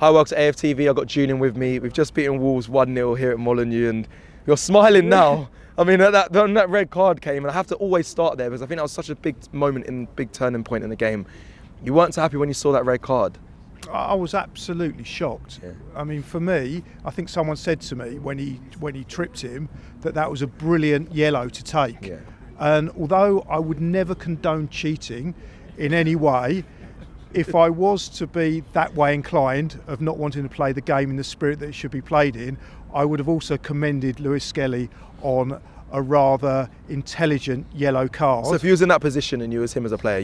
Hi, welcome to AFTV. I've got Julian with me. We've just beaten Wolves 1-0 here at Molineux, and you're smiling now. I mean, that red card came, and I have to always start there because I think that was such a big moment and big turning point in the game. You weren't so happy when you saw that red card? I was absolutely shocked. Yeah. I mean, for me, I think someone said to me when he tripped him that was a brilliant yellow to take. Yeah. And although I would never condone cheating in any way, if I was to be that way inclined of not wanting to play the game in the spirit that it should be played in, I would have also commended Lewis Skelly on a rather intelligent yellow card. So if you was in that position and you was him as a player,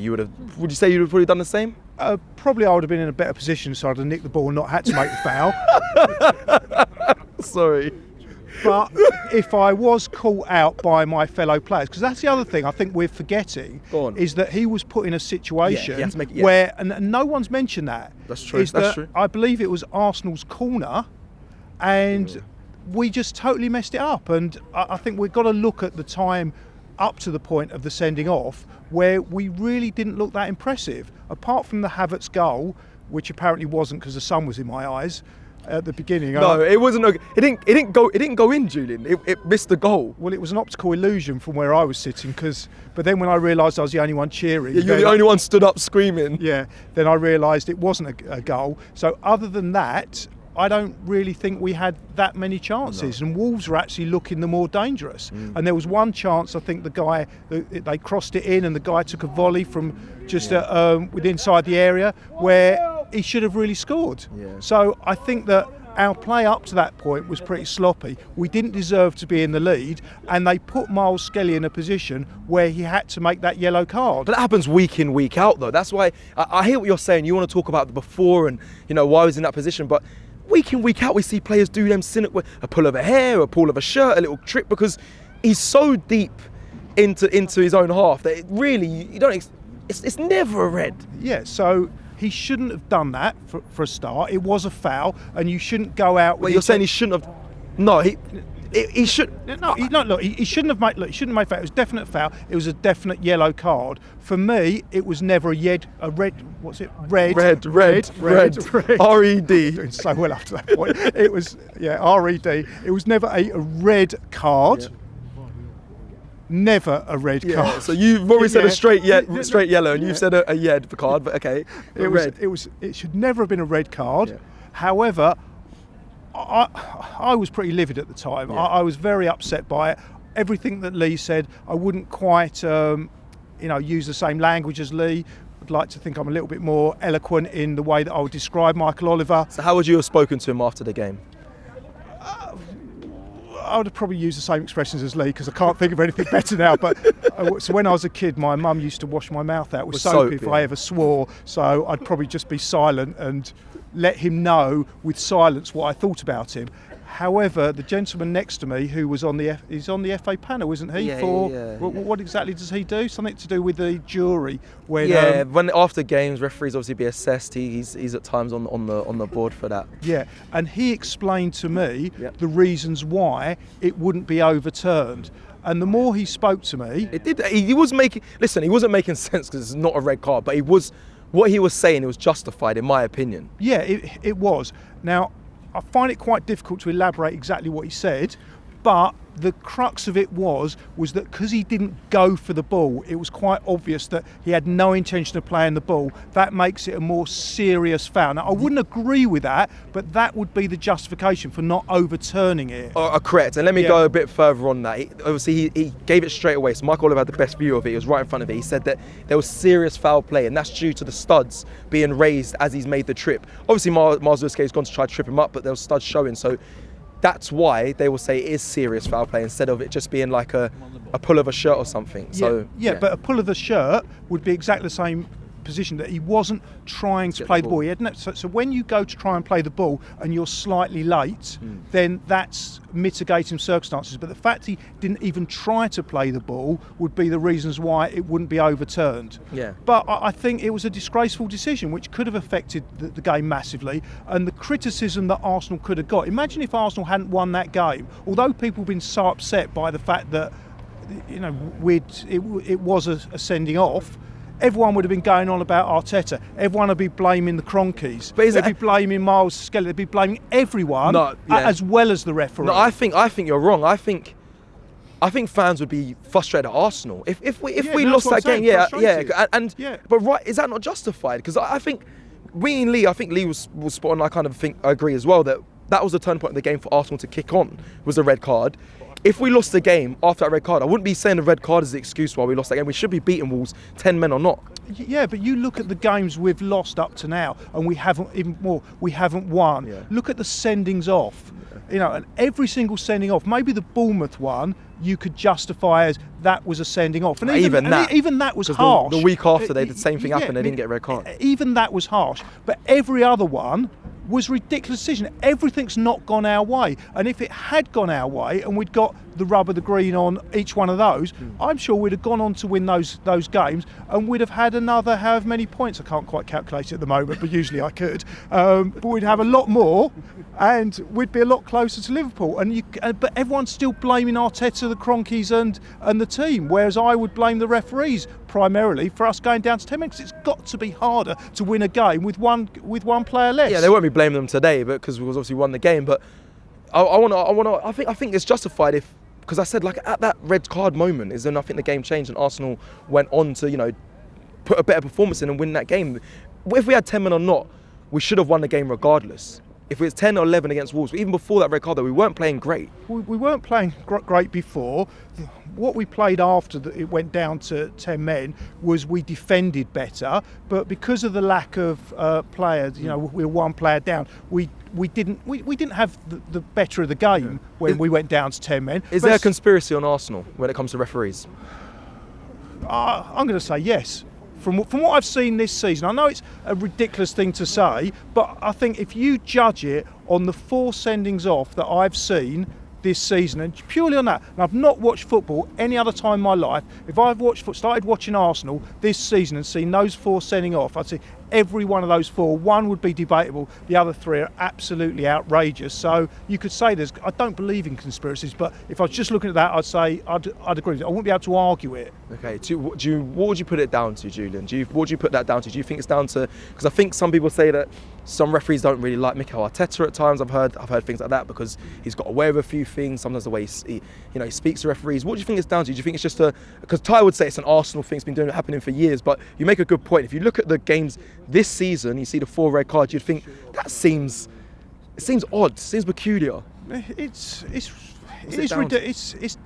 would you say you would have probably done the same? Probably I would have been in a better position, so I'd have nicked the ball and not had to make the foul. Sorry. But if I was caught out by my fellow players, because that's the other thing I think we're forgetting, is that he was put in a situation where, and no one's mentioned that. That's true. That's true. I believe it was Arsenal's corner, and we just totally messed it up. And I think we've got to look at the time up to the point of the sending off where we really didn't look that impressive. Apart from the Havertz goal, which apparently wasn't because the sun was in my eyes at the beginning. No, it wasn't. It didn't go in, Julian. It missed the goal. Well, it was an optical illusion from where I was sitting. But then when I realised I was the only one cheering, you're the only one stood up screaming. Yeah. Then I realised it wasn't a goal. So other than that, I don't really think we had that many chances, and Wolves were actually looking the more dangerous. And there was one chance, I think they crossed it in, and the guy took a volley from just within inside the area where he should have really scored. Yeah. So I think that our play up to that point was pretty sloppy. We didn't deserve to be in the lead, and they put Miles Skelly in a position where he had to make that yellow card. But that happens week in, week out, though. That's why I hear what you're saying. You want to talk about the before and why I was in that position, but week in, week out, we see players do them a pull of a hair, a pull of a shirt, a little trick, because he's so deep into his own half that it really it's never a red. Yeah, so he shouldn't have done that for a start. It was a foul, and you shouldn't go out. Well, you're saying he shouldn't have? No, he should. No, he shouldn't have made. Look, he shouldn't have made foul. It was a definite foul. It was a definite yellow card. For me, it was never a red. What's it? Red. R-E-D. Doing so well up to that point. It was R-E-D. It was never a red card. Yeah. Never a red card. So you've already said a straight yellow, and you've said a yed card, but okay. It should never have been a red card. Yeah. However, I was pretty livid at the time. Yeah. I was very upset by it. Everything that Lee said, I wouldn't quite use the same language as Lee. I'd like to think I'm a little bit more eloquent in the way that I would describe Michael Oliver. So how would you have spoken to him after the game? I would have probably used the same expressions as Lee, because I can't think of anything better now. But so when I was a kid, my mum used to wash my mouth out with soap if I ever swore. So I'd probably just be silent and let him know with silence what I thought about him. However, the gentleman next to me, who was he's on the FA panel, isn't he? Yeah. What exactly does he do? Something to do with the jury. When after games, referees obviously be assessed. He's at times on the board for that. Yeah, and he explained to me the reasons why it wouldn't be overturned. And the more he spoke to me, he wasn't making sense because it's not a red card, but what he was saying, it was justified in my opinion. Yeah, it was. Now, I find it quite difficult to elaborate exactly what he said, but the crux of it was that because he didn't go for the ball, it was quite obvious that he had no intention of playing the ball. That makes it a more serious foul. Now, I wouldn't agree with that, but that would be the justification for not overturning it. Correct. And let me go a bit further on that. He gave it straight away. So Michael Oliver had the best view of it. He was right in front of it. He said that there was serious foul play, and that's due to the studs being raised as he's made the trip. Obviously, Miles Lewis has gone to try to trip him up, but there was studs showing. So that's why they will say it is serious foul play instead of it just being like a pull of a shirt or something. But a pull of the shirt would be exactly the same position, that he wasn't trying to play the ball. He had so when you go to try and play the ball and you're slightly late, then that's mitigating circumstances. But the fact he didn't even try to play the ball would be the reasons why it wouldn't be overturned. Yeah. But I think it was a disgraceful decision which could have affected the game massively, and the criticism that Arsenal could have got. Imagine if Arsenal hadn't won that game. Although people have been so upset by the fact that it was a sending off, everyone would have been going on about Arteta. Everyone would be blaming the Cronkies. They'd be blaming Miles Skelly. They'd be blaming everyone, as well as the referee. No, I think you're wrong. I think fans would be frustrated at Arsenal if we lost that game. But right, is that not justified? Because I think Lee was spot on. I kind of think I agree as well that was the turning point of the game for Arsenal to kick on, was the red card. If we lost the game after that red card, I wouldn't be saying the red card is the excuse why we lost that game. We should be beating Wolves 10 men or not. Yeah, but you look at the games we've lost up to now, and we haven't won. Yeah. Look at the sendings off. And every single sending off, maybe the Bournemouth one, you could justify as that was a sending off. And even that was harsh. The week after, the same thing happened. They didn't get a red card. Even that was harsh. But every other one was a ridiculous decision. Everything's not gone our way. And if it had gone our way and we'd got the rub of the green on each one of those, I'm sure we'd have gone on to win those games, and we'd have had another however many points. I can't quite calculate it at the moment, but usually I could. But we'd have a lot more, and we'd be a lot closer to Liverpool. But everyone's still blaming Arteta, the Cronkies, and the team, whereas I would blame the referees primarily for us going down to 10 minutes. It's got to be harder to win a game with one player less. Yeah, they won't be blaming them today, but because we obviously won the game. But I think it's justified because I said, like, at that red card moment is when I think the game changed and Arsenal went on to put a better performance in and win that game. If we had 10 men or not, we should have won the game regardless. If it was 10 or 11 against Wolves, even before that red card, though, we weren't playing great. We weren't playing great before. What we played after it went down to 10 men was we defended better, but because of the lack of players, we were one player down. We didn't have the better of the game when we went down to 10 men. Is there a conspiracy on Arsenal when it comes to referees? I'm going to say yes. From what I've seen this season, I know it's a ridiculous thing to say, but I think if you judge it on the 4 sendings off that I've seen this season, and purely on that, and I've not watched football any other time in my life, if I've started watching Arsenal this season and seen those 4 sending off, I'd say every one of those 4, one would be debatable, the other 3 are absolutely outrageous. So you could say I don't believe in conspiracies, but if I was just looking at that, I'd say I'd agree with it. I wouldn't be able to argue it. Okay, what would you put it down to, Julian? What would you put that down to? Do you think it's down to, because I think some people say that some referees don't really like Mikel Arteta at times. I've heard things like that because he's got away with a few things. Sometimes the way he speaks to referees. What do you think it's down to? Do you think it's just because Ty would say it's an Arsenal thing, it's been happening for years, but you make a good point. If you look at the games this season, you see the 4 red cards, you'd think that seems odd, seems peculiar. It's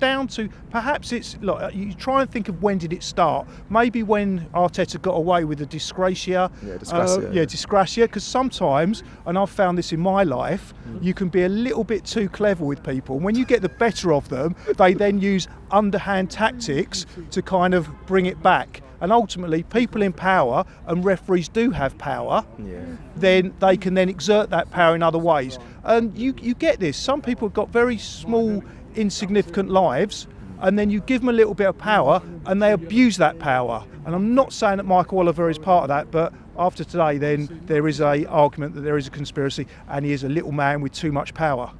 down to perhaps look, you try and think of when did it start. Maybe when Arteta got away with the disgratia. Disgratia. Because sometimes, and I've found this in my life, you can be a little bit too clever with people. When you get the better of them, they then use underhand tactics to kind of bring it back. And ultimately, people in power, and referees do have power, then they can then exert that power in other ways. And you get this. Some people have got very small, insignificant lives, and then you give them a little bit of power, and they abuse that power. And I'm not saying that Michael Oliver is part of that, but after today, then there is an argument that there is a conspiracy, and he is a little man with too much power.